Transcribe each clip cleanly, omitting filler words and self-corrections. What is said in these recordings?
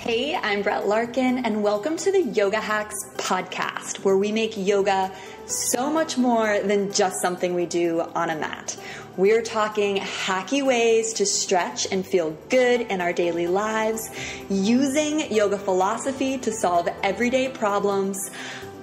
Hey, I'm Brett Larkin, and welcome to the Yoga Hacks podcast, where we make yoga so much more than just something we do on a mat. We're talking hacky ways to stretch and feel good in our daily lives, using yoga philosophy to solve everyday problems.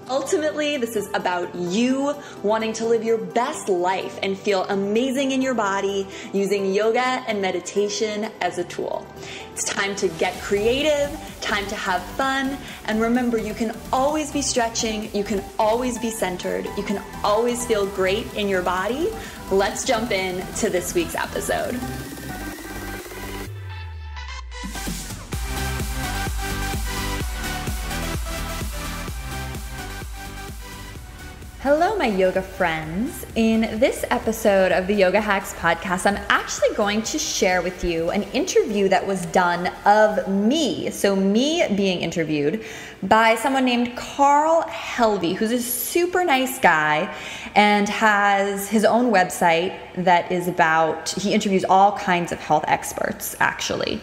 Ultimately, this is about you wanting to live your best life and feel amazing in your body using yoga and meditation as a tool. It's time to get creative, time to have fun, and remember, you can always be stretching, you can always be centered, you can always feel great in your body. Let's jump in to this week's episode. Hello, my yoga friends. In this episode of the Yoga Hacks podcast, I'm actually going to share with you an interview that was done of me. So me being interviewed by someone named Carl Helvey, who's a super nice guy and has his own website that is he interviews all kinds of health experts, actually.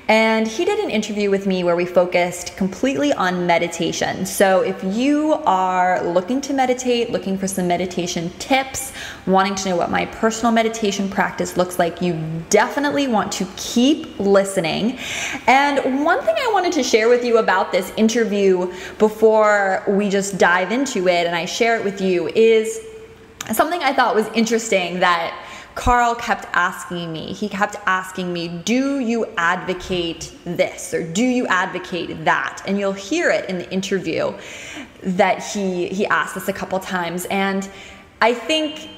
And he did an interview with me where we focused completely on meditation. So if you are looking to meditate, looking for some meditation tips, wanting to know what my personal meditation practice looks like, you definitely want to keep listening. And one thing I wanted to share with you about this interview before we just dive into it and I share it with you is something I thought was interesting that Carl kept asking me. He kept asking me, do you advocate this or do you advocate that? And you'll hear it in the interview that he asked this a couple times. And I think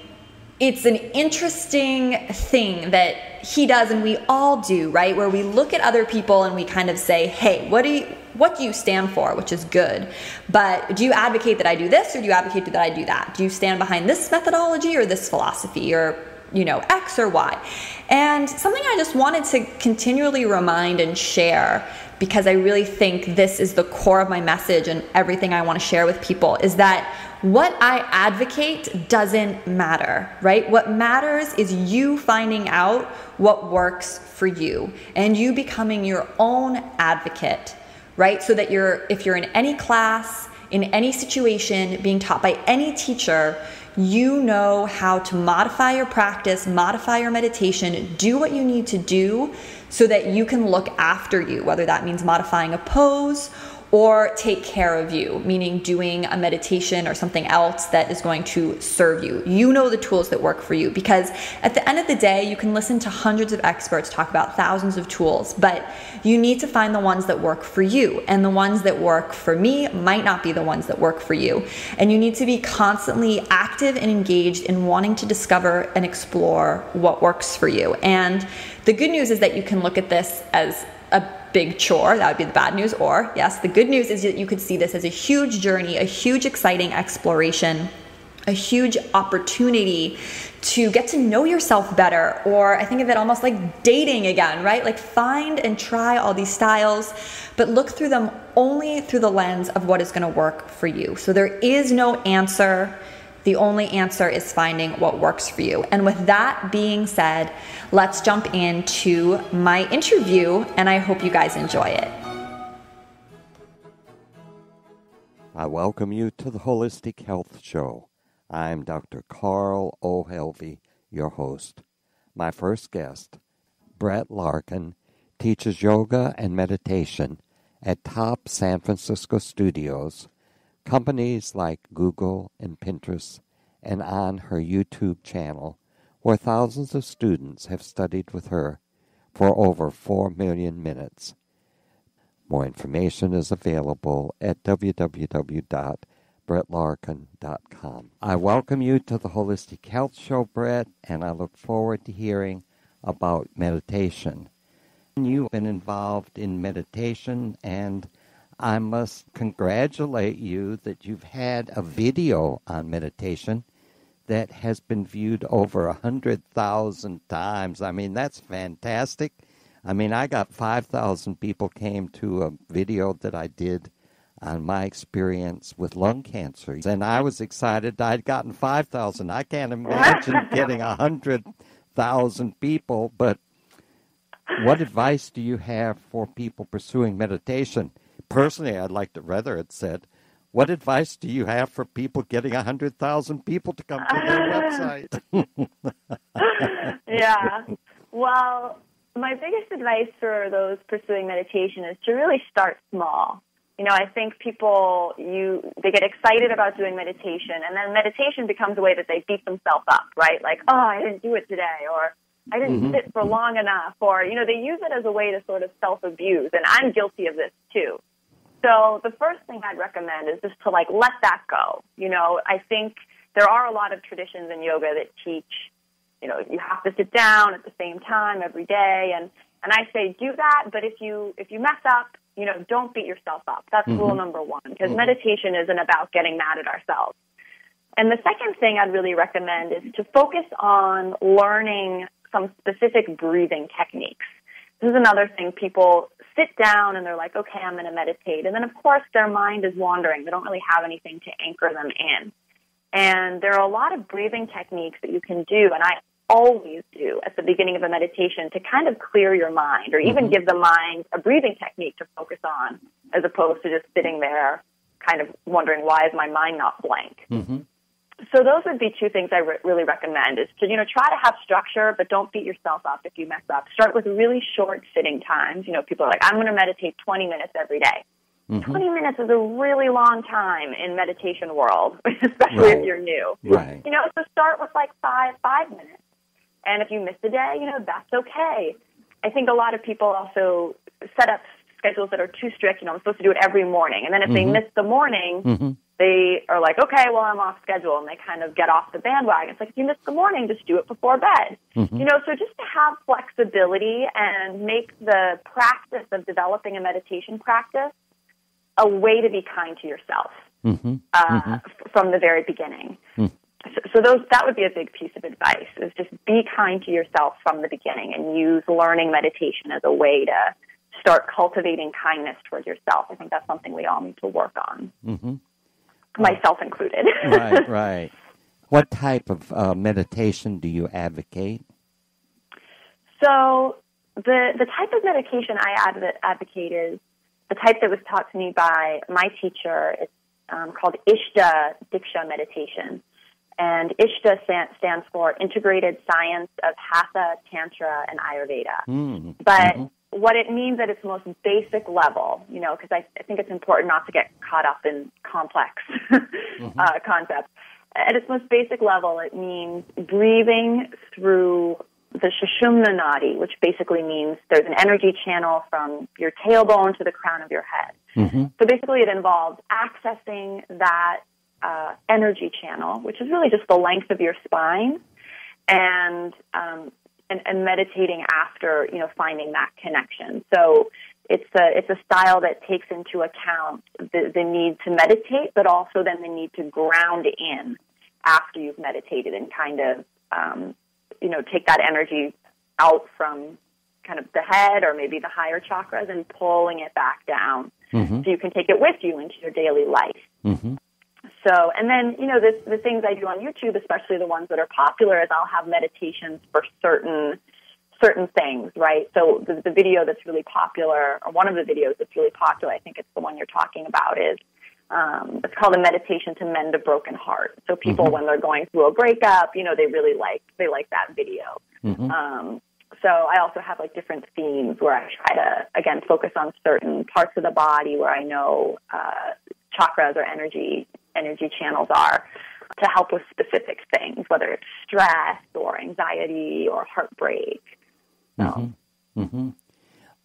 it's an interesting thing that he does and we all do, right? Where we look at other people and we kind of say, hey, what do you stand for? Which is good. But do you advocate that I do this or do you advocate that I do that? Do you stand behind this methodology or this philosophy or X or Y? And something I just wanted to continually remind and share, because I really think this is the core of my message and everything I want to share with people, is that what I advocate doesn't matter, right? What matters is you finding out what works for you and you becoming your own advocate, right? So that if you're in any class, in any situation, being taught by any teacher, you know how to modify your practice, modify your meditation, do what you need to do so that you can look after you, whether that means modifying a pose or take care of you, meaning doing a meditation or something else that is going to serve you. You know the tools that work for you, because at the end of the day, you can listen to hundreds of experts talk about thousands of tools, but you need to find the ones that work for you. And the ones that work for me might not be the ones that work for you. And you need to be constantly active and engaged in wanting to discover and explore what works for you. And the good news is that you can look at this as a big chore. That would be the bad news. Or yes, the good news is that you could see this as a huge journey, a huge exciting exploration, a huge opportunity to get to know yourself better. Or I think of it almost like dating again, right? Like find and try all these styles, but look through them only through the lens of what is going to work for you. So there is no answer. The only answer is finding what works for you. And with that being said, let's jump into my interview, and I hope you guys enjoy it. I welcome you to the Holistic Health Show. I'm Dr. Carl O. Helvey, your host. My first guest, Brett Larkin, teaches yoga and meditation at top San Francisco studios, companies like Google and Pinterest, and on her YouTube channel, where thousands of students have studied with her for over 4 million minutes. More information is available at www.brettlarkin.com. I welcome you to the Holistic Health Show, Brett, and I look forward to hearing about meditation. You've been involved in meditation, and I must congratulate you that you've had a video on meditation that has been viewed over 100,000 times. I mean, that's fantastic. I mean, I got 5,000 people came to a video that I did on my experience with lung cancer. And I was excited I'd gotten 5,000. I can't imagine getting 100,000 people, but What advice do you have for people pursuing meditation? Personally, I'd like to rather it said, what advice do you have for people getting 100,000 people to come to their website? Yeah. Well, my biggest advice for those pursuing meditation is to really start small. I think people, they get excited about doing meditation, and then meditation becomes a way that they beat themselves up, right? Like, oh, I didn't do it today, or I didn't sit for long enough, or, they use it as a way to sort of self-abuse, and I'm guilty of this too. So the first thing I'd recommend is just to, let that go. I think there are a lot of traditions in yoga that teach, you have to sit down at the same time every day, and I say do that, but if you mess up, don't beat yourself up. That's rule number one, because meditation isn't about getting mad at ourselves. And the second thing I'd really recommend is to focus on learning some specific breathing techniques. This is another thing. People sit down and they're like, okay, I'm going to meditate. And then, of course, their mind is wandering. They don't really have anything to anchor them in. And there are a lot of breathing techniques that you can do, and I always do at the beginning of a meditation to kind of clear your mind, or even give the mind a breathing technique to focus on, as opposed to just sitting there kind of wondering, why is my mind not blank? So those would be two things I really recommend, is to, try to have structure, but don't beat yourself up if you mess up. Start with really short sitting times. People are like, I'm going to meditate 20 minutes every day. 20 minutes is a really long time in meditation world, especially if you're new. Right. So start with five minutes. And if you miss a day, that's okay. I think a lot of people also set up schedules that are too strict. I'm supposed to do it every morning. And then if they miss the morning, they are like, okay, well, I'm off schedule. And they kind of get off the bandwagon. It's like, if you miss the morning, just do it before bed. So just to have flexibility and make the practice of developing a meditation practice a way to be kind to yourself from the very beginning. So that would be a big piece of advice, is just be kind to yourself from the beginning and use learning meditation as a way to start cultivating kindness towards yourself. I think that's something we all need to work on, myself included. Right. What type of meditation do you advocate? So the type of meditation I advocate is the type that was taught to me by my teacher. It's called Ishta Diksha meditation. And Ishta stands for Integrated Science of Hatha, Tantra, and Ayurveda. But what it means at its most basic level, because I think it's important not to get caught up in complex concepts. At its most basic level, it means breathing through the Sushumna Nadi, which basically means there's an energy channel from your tailbone to the crown of your head. So basically it involves accessing that energy channel, which is really just the length of your spine, and meditating after, finding that connection. So it's a style that takes into account the need to meditate, but also then the need to ground in after you've meditated and kind of, take that energy out from kind of the head or maybe the higher chakras and pulling it back down so you can take it with you into your daily life. So, and then, the things I do on YouTube, especially the ones that are popular, is I'll have meditations for certain things, right? So the video that's really popular, or one of the videos that's really popular, I think it's the one you're talking about, is it's called A Meditation to Mend a Broken Heart. So people, when they're going through a breakup, they really like that video. So I also have different themes where I try to, again, focus on certain parts of the body where I know chakras or energy channels are, to help with specific things, whether it's stress or anxiety or heartbreak. So.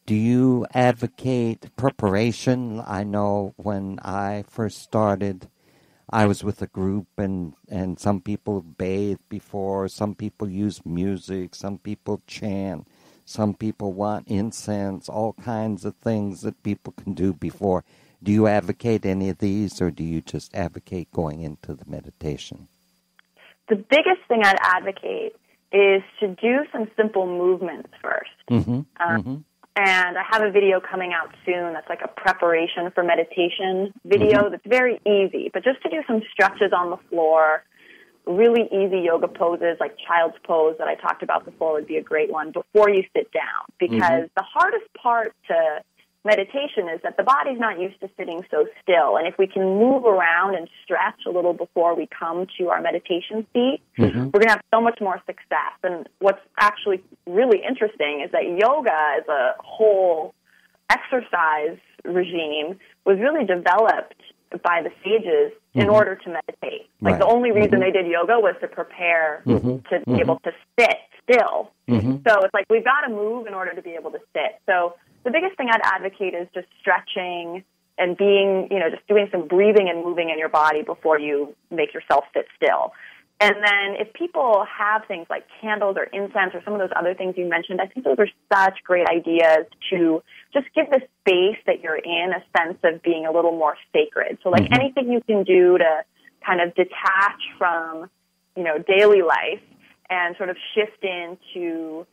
Do you advocate preparation? I know when I first started, I was with a group, and some people bathe before, some people use music, some people chant, some people want incense, all kinds of things that people can do before. Do you advocate any of these, or do you just advocate going into the meditation? The biggest thing I'd advocate is to do some simple movements first. And I have a video coming out soon that's like a preparation for meditation video that's very easy, but just to do some stretches on the floor, really easy yoga poses like child's pose that I talked about before would be a great one before you sit down, because the hardest part to meditation is that the body's not used to sitting so still. And if we can move around and stretch a little before we come to our meditation seat, we're going to have so much more success. And what's actually really interesting is that yoga as a whole exercise regime was really developed by the sages in order to meditate. Like the only reason they did yoga was to prepare to be able to sit still. So it's like we've got to move in order to be able to sit. So the biggest thing I'd advocate is just stretching and being, just doing some breathing and moving in your body before you make yourself sit still. And then if people have things like candles or incense or some of those other things you mentioned, I think those are such great ideas to just give the space that you're in a sense of being a little more sacred. So like anything you can do to kind of detach from, daily life and sort of shift into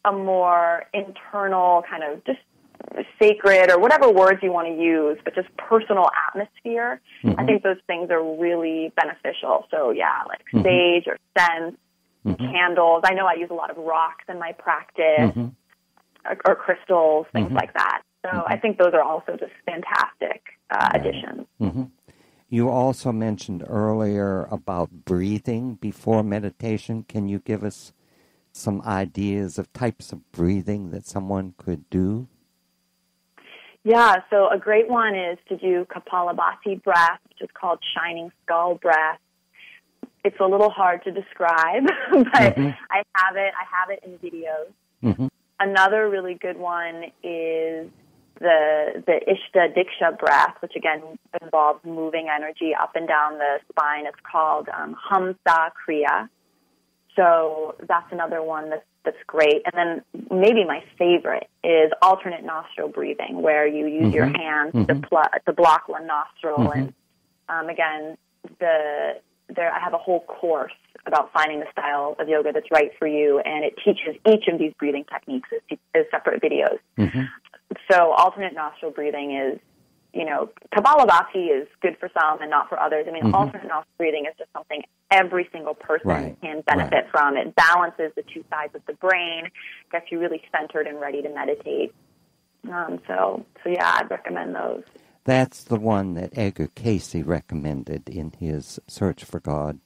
a more internal kind of just sacred or whatever words you want to use, but just personal atmosphere. I think those things are really beneficial. So yeah, like sage or scents, candles. I know I use a lot of rocks in my practice or crystals, things like that. So I think those are also just fantastic additions. You also mentioned earlier about breathing before meditation. Can you give us some ideas of types of breathing that someone could do? Yeah, so a great one is to do Kapalabhati breath, which is called shining skull breath. It's a little hard to describe, but I have it in videos. Another really good one is the Ishta Diksha breath, which again involves moving energy up and down the spine. It's called Hamsa Kriya. So that's another one that's great. And then maybe my favorite is alternate nostril breathing, where you use your hands to block one nostril. And again, I have a whole course about finding the style of yoga that's right for you, and it teaches each of these breathing techniques as separate videos. So alternate nostril breathing is, Kapalabhati is good for some and not for others. I mean, alternate nostril breathing is just something every single person can benefit from. It balances the two sides of the brain, gets you really centered and ready to meditate. So yeah, I'd recommend those. That's the one that Edgar Cayce recommended in his Search for God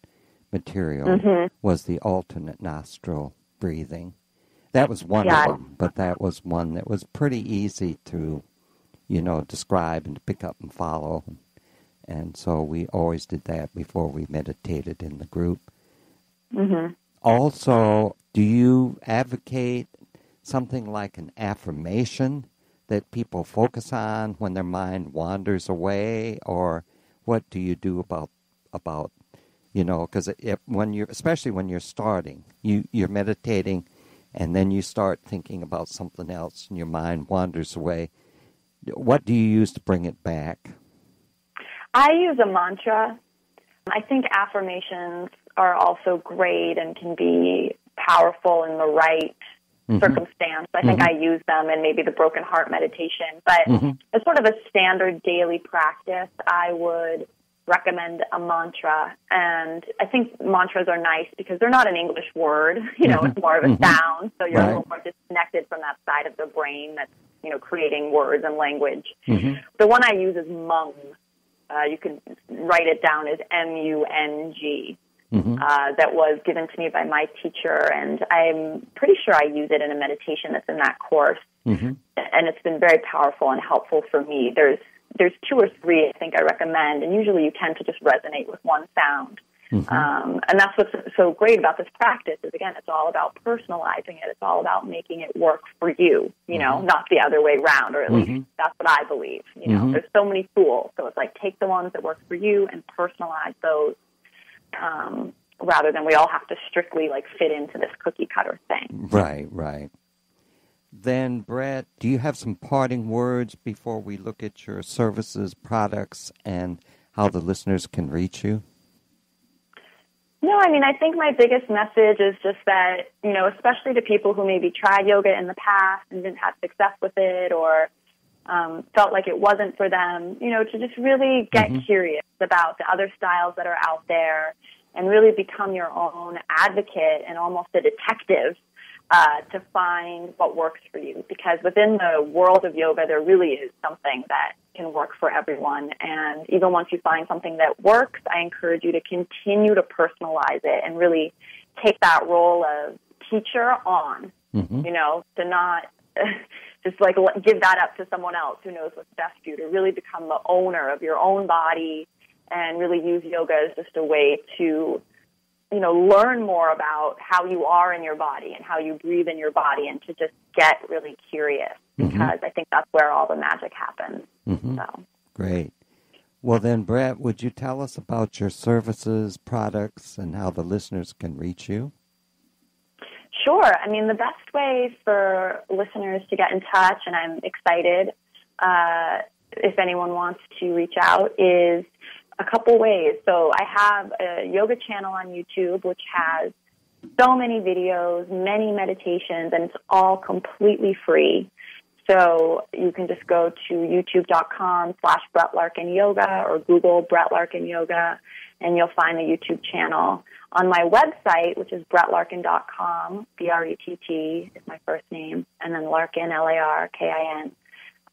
material, was the alternate nostril breathing. That was one of them, but that was one that was pretty easy to, describe and to pick up and follow. And so we always did that before we meditated in the group. Also, do you advocate something like an affirmation that people focus on when their mind wanders away, or what do you do about because especially when you're starting, you're meditating, and then you start thinking about something else, and your mind wanders away. What do you use to bring it back? I use a mantra. I think affirmations are also great and can be powerful in the right circumstance. I think I use them in maybe the broken heart meditation. But as sort of a standard daily practice, I would recommend a mantra. And I think mantras are nice because they're not an English word. It's more of a sound. So you're a little more disconnected from that side of the brain that's, creating words and language. The one I use is Mung. You can write it down as M-U-N-G. That was given to me by my teacher, and I'm pretty sure I use it in a meditation that's in that course. And it's been very powerful and helpful for me. There's two or three I think I recommend, and usually you tend to just resonate with one sound. And that's what's so great about this practice is, again, it's all about personalizing it. It's all about making it work for you, not the other way around, or at least that's what I believe. There's so many tools. So it's like take the ones that work for you and personalize those rather than we all have to strictly fit into this cookie cutter thing. Right. Then, Brett, do you have some parting words before we look at your services, products, and how the listeners can reach you? No, I think my biggest message is just that, especially to people who maybe tried yoga in the past and didn't have success with it, or felt like it wasn't for them, to just really get curious about the other styles that are out there and really become your own advocate and almost a detective to find what works for you. Because within the world of yoga, there really is something that can work for everyone. And even once you find something that works, I encourage you to continue to personalize it and really take that role of teacher on, you know, to not just like give that up to someone else who knows what's best for you, to really become the owner of your own body and really use yoga as just a way to, you know, learn more about how you are in your body and how you breathe in your body, and to just get really curious, because I think that's where all the magic happens. So. Great. Well then, Brett, would you tell us about your services, products, and how the listeners can reach you? Sure. I mean, the best way for listeners to get in touch, and I'm excited if anyone wants to reach out, is a couple ways. So I have a yoga channel on YouTube, which has so many videos, many meditations, and it's all completely free. So you can just go to youtube.com/Brett Larkin Yoga or Google Brett Larkin Yoga, and you'll find the YouTube channel. On my website, which is brettlarkin.com, B-R-E-T-T is my first name, and then Larkin, L-A-R-K-I-N,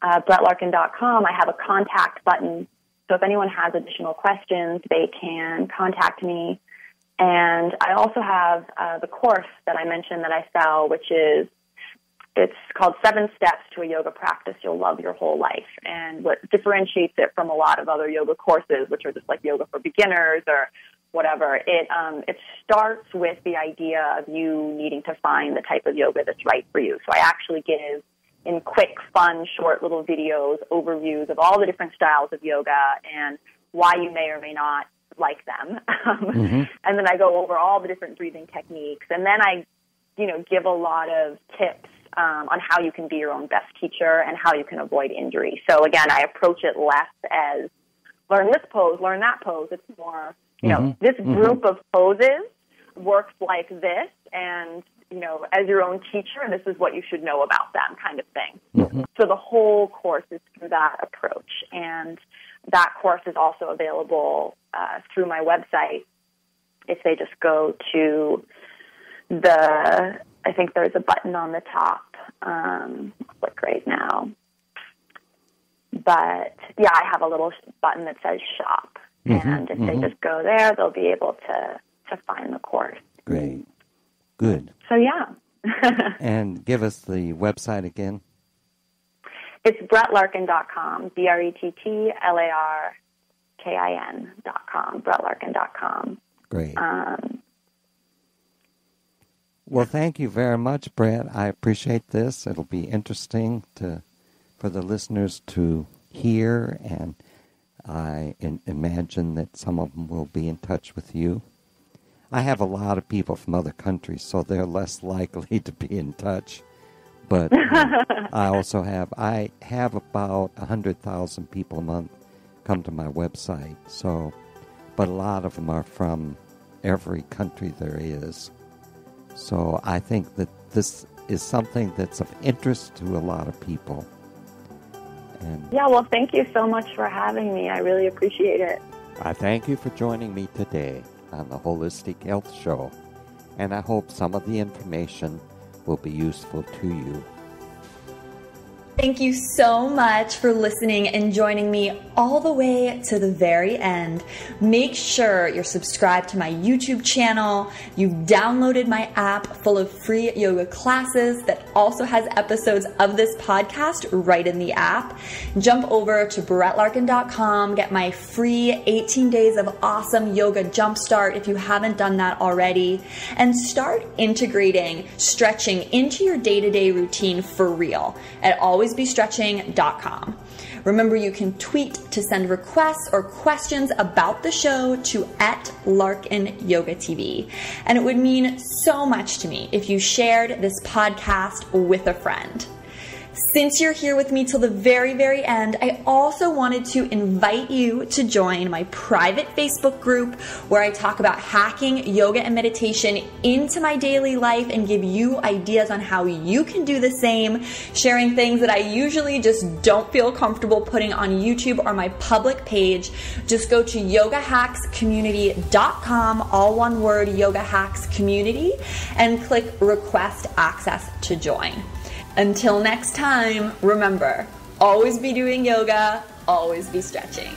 brettlarkin.com, I have a contact button. So if anyone has additional questions, they can contact me. And I also have the course that I mentioned that I sell, which is, it's called 7 Steps to a Yoga Practice You'll Love Your Whole Life. And what differentiates it from a lot of other yoga courses, which are just like yoga for beginners or whatever, it starts with the idea of you needing to find the type of yoga that's right for you. So I actually give, in quick, fun, short little videos, overviews of all the different styles of yoga and why you may or may not like them. And then I go over all the different breathing techniques. And then I, you know, give a lot of tips on how you can be your own best teacher and how you can avoid injury. So again, I approach it less as learn this pose, learn that pose. It's more, you know, this group of poses works like this, and, you know, as your own teacher, this is what you should know about them, kind of thing. So the whole course is through that approach. And that course is also available through my website. If they just go to I think there's a button on the top. Click right now. But, yeah, I have a little button that says shop. And if they just go there, they'll be able to find the course. Great. Good. So, yeah. And give us the website again. It's brettlarkin.com, brettlarkin.com, brettlarkin.com. Great. Well, thank you very much, Brett. I appreciate this. It'll be interesting for the listeners to hear, and I imagine that some of them will be in touch with you. I have a lot of people from other countries, so they're less likely to be in touch. But I have about 100,000 people a month come to my website. So, but a lot of them are from every country there is. So I think that this is something that's of interest to a lot of people. And yeah, well, thank you so much for having me. I really appreciate it. I thank you for joining me today on the Holistic Health Show, and I hope some of the information will be useful to you. Thank you so much for listening and joining me all the way to the very end. Make sure you're subscribed to my YouTube channel. You've downloaded my app full of free yoga classes that also has episodes of this podcast right in the app. Jump over to brettlarkin.com, get my free 18 days of awesome yoga jumpstart if you haven't done that already, and start integrating stretching into your day-to-day routine for real at alwaysbestretching.com. Remember, you can tweet to send requests or questions about the show to @LarkinYogaTV. And it would mean so much to me if you shared this podcast with a friend. Since you're here with me till the very, very end, I also wanted to invite you to join my private Facebook group where I talk about hacking yoga and meditation into my daily life and give you ideas on how you can do the same, sharing things that I usually just don't feel comfortable putting on YouTube or my public page. Just go to yogahackscommunity.com, all one word, Yoga Hacks Community, and click Request Access to join. Until next time, remember, always be doing yoga, always be stretching.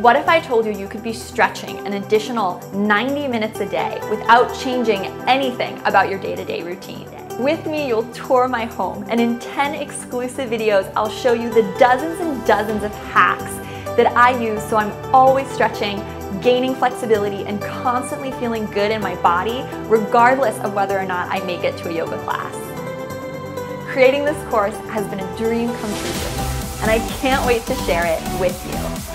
What if I told you you could be stretching an additional 90 minutes a day without changing anything about your day-to-day routine? With me, you'll tour my home, and in 10 exclusive videos, I'll show you the dozens and dozens of hacks that I use so I'm always stretching, gaining flexibility, and constantly feeling good in my body, regardless of whether or not I make it to a yoga class. Creating this course has been a dream come true for me, and I can't wait to share it with you.